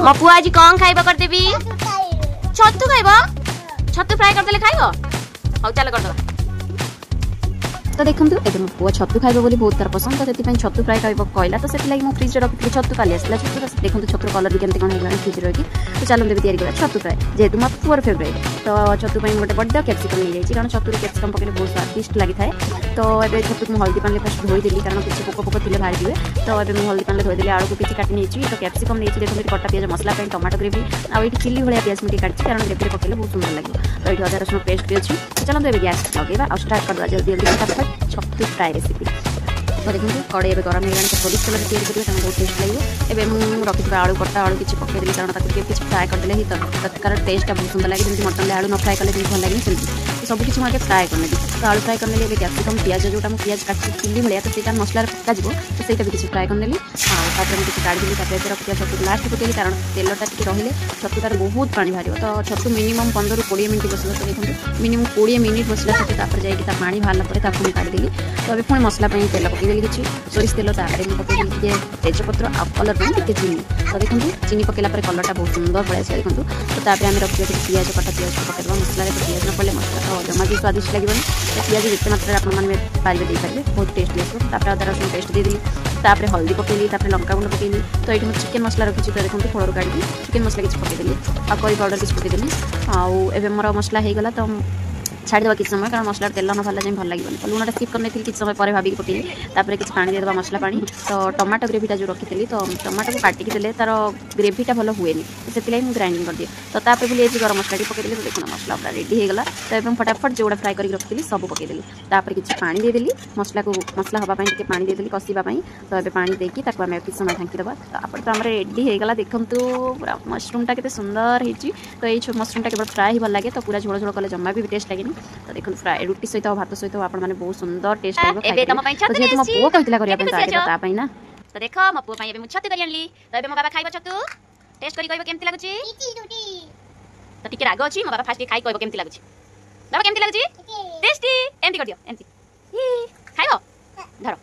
मो पुआ आज कौन खाइबा कर देबी छतु खाइबा छतु फ्राई कर देले खाइबो हौ चल कर दो तो देखु ए मो पुआ छतु खाइबो बोली बहुत तार पसंद तो सेति छतु फ्राई खाइबो कहला तो सेति लागि मो फ्रिज रे रखि छतु काली आसला छतु देखु छतु कलर भी केमते कोन हेला फ्रिज रे रखि तो चलो देबे तयारी करा छतु फ्राई जेतु मो पुअर फेवरेट तो छतु पई गोटे बड्ड कैप्सिकम ले जाई कारण छतु रे कैप्सिकम पकेले बहुत स्वादिष्ट लागि थाए तो एबे छतु मो हल्दी पानी फर्स्ट धोई देली कारण किछि पोको पोको थिले भारी दिवे तो एबे मो हल्दी पानी धोई देली आळू को किछि काटि नेछि तो कैप्सिकम नेछि देखु कट्टा प्याज मसला पे टमाटो ग्रेवी आ एठी चिल्ली भलिया प्याज मिटी काटछि कारण ग्रेवी रे पकेले बहुत सुंदर लागि तो एठी अदा रसुन पेस्ट भी अछि चलो एबे गैस लगेबा और स्टार्ट कर दो जल्दी जल्दी फटाफट छतु फ्राई रेसिपी तो देखो कड़े एबे गरम हेलान तो सोरिष तेल तैयारी करियो तम बहुत टेस्ट लागियो एबे मु रखिबा आलू कट्टा आलू किछि पके देली कारण ताकि किछि फ्राई कर देले ही तत्कार टेस्ट बहुत सुंदर लागे जेमति मटन ले आलू न फ्राई करले भल लागे सेमति तो सब किछि माके फ्राई करने दी तो आलू फ्राई करने लिए कैप्सिकम प्याज जोटा मु प्याज काटि चिल्ली भलिया तो सेटा मसला रे पक्का जिवो तो सेटा भी किछि फ्राई करने ली आ तापर हम किछि काट देली तापर एते रखिया छतु लास्ट पकेली कारण तेलटा टिके रहिले छतु तार बहुत पानी भारियो तो छतु मिनिमम 15 ରୁ 20 मिनिट बसला तो देखो मिनिमम 20 मिनिट बसला छतु तापर जाई कि ता पानी भाला परे तापर काट देली तो अबे पुणी मसला पई तेल पके देली किछि सोरिष तेल तापर मु पके देली जे तेजपत्र आ कलर पई टिके चीनी तो देखो चीनी पकेला परे कलरटा बहुत सुंदर पड़े से देखो तो तापर हम रखिया प्याज कटा प्याज पकेलबा मसला रे प्याज न पड़ले मसला तो जमा भी स्वादिष्ट लगे प्याज जिते मात्रा आपने पारे दे पारे बहुत टेस्ट लगे तापर अदा रसुन पेस्ट देदेली तापर हल्दी पकेली तापर लंका गुंड पकेली तो ये चिकेन मसला रखी तो देखो खोलू काढ़ी चिकेन मसला किसी पकेदेली आ करी पाउडर किसी पकेदेली आउ मोर मसला हो गला तो छाड़ीदेवा किसी समय कारण मसला तेल न भला जाए भल लगे तो लुणा स्किप करने किसी समय पर भाविक पकेली तापर किसी पानी देदेबा मसला पानी तो टमाटो ग्रेवीटा जो रखी तो टमाटो को काटिकी देले तार ग्रेवीटा भल हुए तो से ग्राइंडिंग कर दिए तो तापर भी गरम मसला पकेदेली तो देखो मसला पूरा रेडी हो गला तो एकदम फटाफट जोड़ा फ्राई करके रखी सब पकेदेली तापर किसी पानी देदेली मसला को मसला हवापाई टे पानी देदेली कषापी तो ये पानी देकी आम किसी समय ढांकीदेवा तापर तो आम रेडी हो गला देखु पूरा मशरूमटा के सुंदर होती तो ये मशरूमटा केवल फ्राई भल लगे तो पूरा झोल झोल कले जमा भी टेस्ट लगे तो देखो फ्राई रुटी सहित भात सहित आप बहुत सुंदर टेस्ट लगे मो पुओ कहला करने ना तो देख मो पुओ छतु कर आनली तो ये मो बाबा खाइबो छतु टेस्ट करी कहबो केमती लागुची तो टिके राग अछि मो बाबा फास्ट खाइ कहबो केमती लागुची बाबा केमती लागुची टेस्टी एमती कर दियो एमती खाइबो धरो